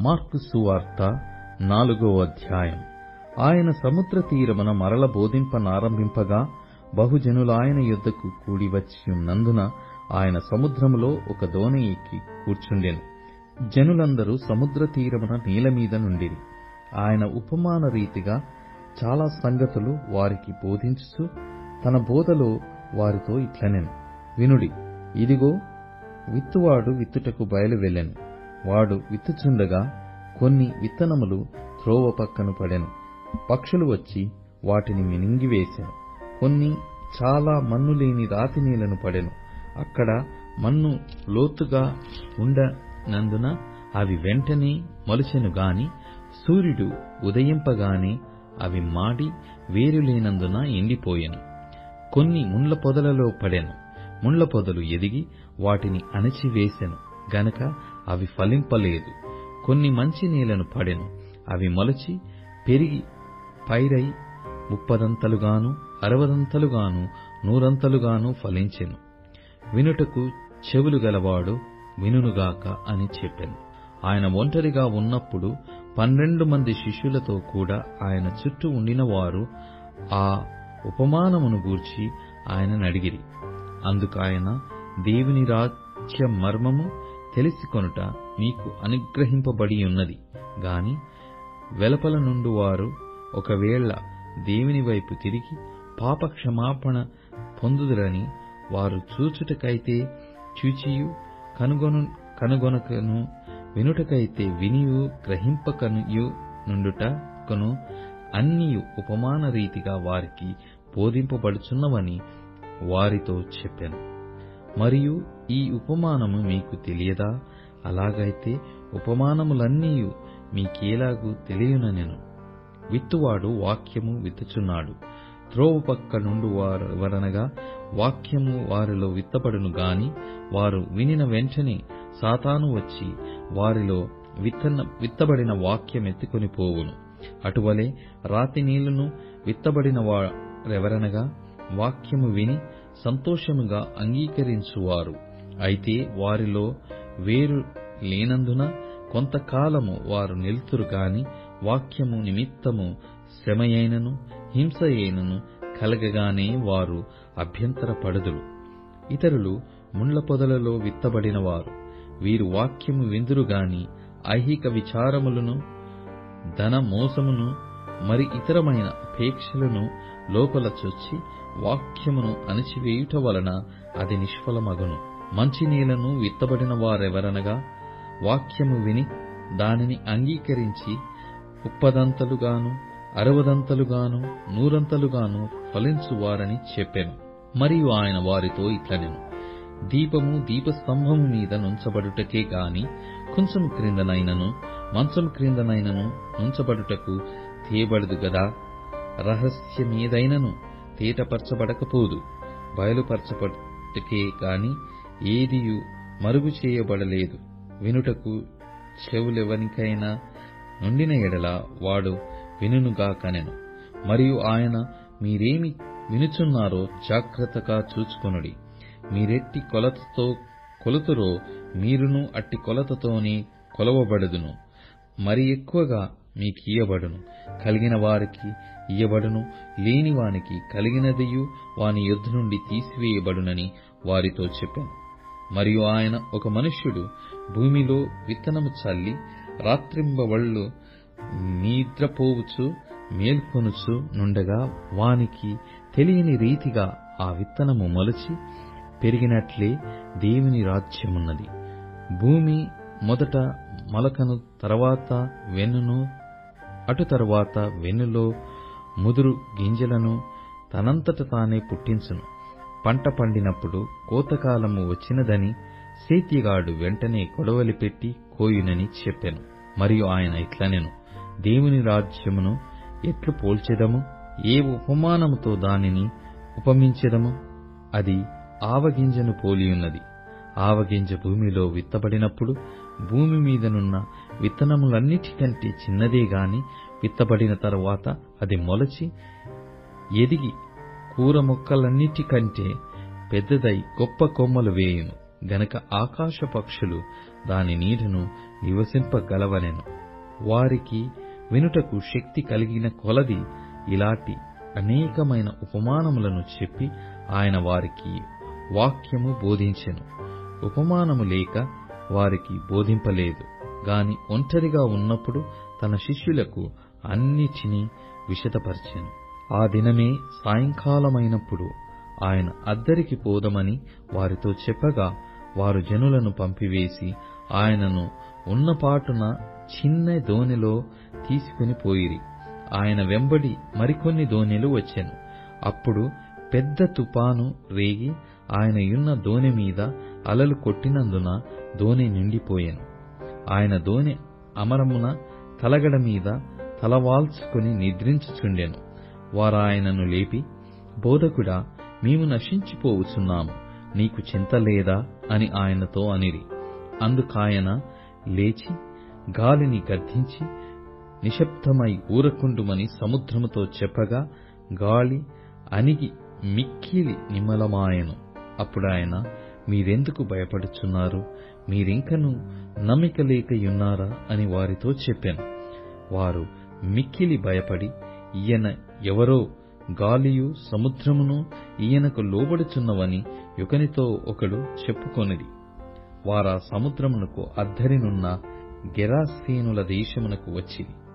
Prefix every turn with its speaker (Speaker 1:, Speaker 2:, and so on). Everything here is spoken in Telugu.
Speaker 1: మార్కు సువార్త 4వ అధ్యాయం. ఆయన సముద్ర తీరమున మరల బోధింపనారంభింపగా బహుజనులాయన యొద్దకు కూడి వచ్చియున్నందున ఆయన సముద్రములో ఒక దోణి ఎక్కి కూర్చుండెను. జనులందరూ సముద్ర తీరమున నీలమీద నుండిరి. ఆయన ఉపమాన రీతిగా చాలా సంగతులు వారికి బోధించుచు తన బోధలో వారితో ఇట్లనెను. వినుడి. ఇదిగో, విత్తువాడు విత్తుటకు బయలు వెళ్ళెను. వాడు విత్తుచుండగా కొన్ని విత్తనములు త్రోవ పక్కను పడెను. పక్షులు వచ్చి వాటిని మింగివేసెను. కొన్ని చాలా మన్ను లేని రాతి నీళ్లను పడెను. అక్కడ మన్ను లోతుగా ఉండనందున అవి వెంటనే మొలచెను గాని సూర్యుడు ఉదయింపగానే అవి మాడి వేరు లేనందున ఎండిపోయెను. కొన్ని ముండ్ల పొదలలో పడెను. ముండ్ల పొదలు ఎదిగి వాటిని అణచివేసెను గనక అవి ఫలింపలేదు. కొన్ని మంచి నీళ్లను పడెను. అవి మొలచి పెరిగి పైరై 30 60 100 ఫలించెను. వినుటకు చెవులు గలవాడు వినుగాక అని చెప్పెను. ఆయన ఒంటరిగా ఉన్నప్పుడు 12 మంది శిష్యులతో కూడా ఆయన చుట్టూ ఉండిన వారు ఆ ఉపమానమును గూర్చి ఆయననడిగిరి. అందుకాయన, దేవుని రాజ్య మర్మము తెలిసికొనుట మీకు అనుగ్రహింపబడియున్నది గాని వెలుపల నుండి వారు ఒకవేళ దేవుని వైపు తిరిగి పాపక్షమాపణ పొందుదురని వారు చూచుటకైతే చూచియు కనుగొనకను, వినుటకైతే వినియు గ్రహింపకయు నుండుటకును అన్నియు ఉపమాన రీతిగా వారికి బోధింపబడుచున్నవని వారితో చెప్పెను. మరియు ఈ ఉపమానము మీకు తెలియదా? అలాగైతే ఉపమానములన్నీయు మీకేలాగూ తెలియననెను. విత్తువాడు వాక్యము విత్తుచున్నాడు. త్రోవ పక్క నుండి వారెవరనగా వాక్యము వారిలో విత్తబడును గాని వారు వినిన వెంటనే సాతాను వచ్చి వారిలో విత్తబడిన వాక్యం ఎత్తుకొని పోవును. అటువలే రాతి నీళ్లను విత్తబడిన వారెవరనగా వాక్యము విని సంతోషముగా అంగీకరించువారు. అయితే వారిలో వేరు లేనందున కొంతకాలము వారు నిలుతురు గాని వాక్యము నిమిత్తము శ్రమయైనను హింసయైనను కలగగానే వారు అభ్యంతరపడుదురు. ఇతరులు ముండ్ల పొదలలో విత్తబడిన వారు. వీరు వాక్యము విందురు గాని ఐహిక విచారములను ధన మోసమును మరి ఇతరమైన అపేక్షలను లోపల చొచ్చి వాక్యమును అణచివేయుట వలన అది నిష్ఫలమగును. మంచి నీళ్లను విత్తబడిన వారెవరనగా వాక్యము విని దానిని అంగీకరించి 30 60 100 ఫలించువారని చెప్పెను. మరియు ఆయన వారితో ఇట్లనెను. దీపము దీపస్తంభము మీద నుంచబడుటకే గాని కొంచెం క్రిందనైనను మంచము క్రిందనైనను నుంచబడుటకు తేబడదు గదా. రహస్యమేదైనను తేటపరచబడకపోదు, బయలుపరచబడుటకే గాని ఏదియు మరుగు చేయబడలేదు. వినుటకు చెవులెవనికైనా నుండిన ఎడల వాడు వినుగాకనెను. మరియు ఆయన, మీరేమి వినుచున్నారో జాగ్రత్తగా చూచుకొనుడి. మీరెట్టి కొలతతో కొలుతురో మీరును అట్టి కొలతతోనే కొలవబడుదును. మరి ఎక్కువగా మీకియ్యబడును. కలిగిన వారికి ఇయ్యబడును, లేని వానికి కలిగినదియు వాని యొద్ద నుండి తీసివేయబడునని వారితో చెప్పాను. మరియు ఆయన, ఒక మనుష్యుడు భూమిలో విత్తనము చల్లి రాత్రింబవళ్ళు నిద్రపోవుచు మేల్కొనుచు నుండగా వానికి తెలియని రీతిగా ఆ విత్తనము మొలచి పెరిగినట్లే దేవుని రాజ్యమున్నది. భూమి మొదట మొలకను, తర్వాత వెన్నును, అటు తరువాత వెన్నులో ముదురు గింజలను తనంతట తానే పుట్టించును. పంట పండినప్పుడు కోతకాలము వచ్చినదని సేద్యగాడు వెంటనే కొడవలి పెట్టి కోయునని చెప్పెను. మరియు ఆయన ఇట్లనెను, దేవుని రాజ్యమును ఎట్లు పోల్చెదము? ఏ ఉపమానముతో దానిని ఉపమించెదము? అది ఆవగింజను పోలియున్నది. ఆవగింజ భూమిలో విత్తబడినప్పుడు భూమి మీదనున్న విత్తనములన్నిటికంటే చిన్నదే గాని విత్తబడిన తరువాత అది మొలచి ఎదిగి కూర మొక్కలన్నిటికంటే పెద్దదై గొప్ప కొమ్మలు వేయును. గనక ఆకాశ పక్షులు దాని నీడను నివసింపగలవనెను. వారికి వినుటకు శక్తి కలిగిన కొలది ఇలాంటి అనేకమైన ఉపమానములను చెప్పి ఆయన వారికి వాక్యము బోధించెను. ఉపమానము లేక వారికి బోధింపలేదు గాని ఒంటరిగా ఉన్నప్పుడు తన శిష్యులకు అన్నిటినీ విశదపరచెను. ఆ దినమే సాయంకాలమైనప్పుడు ఆయన అద్దరికి పోదమని వారితో చెప్పగా వారు జనులను పంపివేసి ఆయనను ఉన్నపాటున చిన్న దోణిలో తీసుకుని పోయిరి. ఆయన వెంబడి మరికొన్ని దోణిలు వచ్చెను. అప్పుడు పెద్ద తుఫాను రేగి ఆయన యున్న దోణి మీద అలలు కొట్టినందున దోణి నిండిపోయెను. ఆయన దోణి అమరమున తలగడ మీద తలవాల్చుకుని నిద్రించుచుండెను. వారాయనను లేపి, బోధకుడా, మేము నశించిపోవుచున్నాము, నీకు చింత లేదా అని ఆయనతో అనిరి. అందుకాయన లేచి గాలిని గద్దించి నిశ్శబ్దమై ఊరకుండుమని సముద్రముతో చెప్పగా గాలి అణిగి మిక్కిలి నిమ్మలమాయెను. అప్పుడాయన, మీరెందుకు భయపడుచున్నారు? మీరింకను నమ్మిక లేకయున్నారా అని వారితో చెప్పెను. వారు మిక్కిలి భయపడి, ఈయన ఎవరో, గాలియు సముద్రమును ఈయనకు లోబడుచున్నవని ఒకనితో ఒకడు చెప్పుకొనిరి. వారా సముద్రమునకు అద్దరినున్న గెరాసేనుల దేశమునకు వచ్చిరి.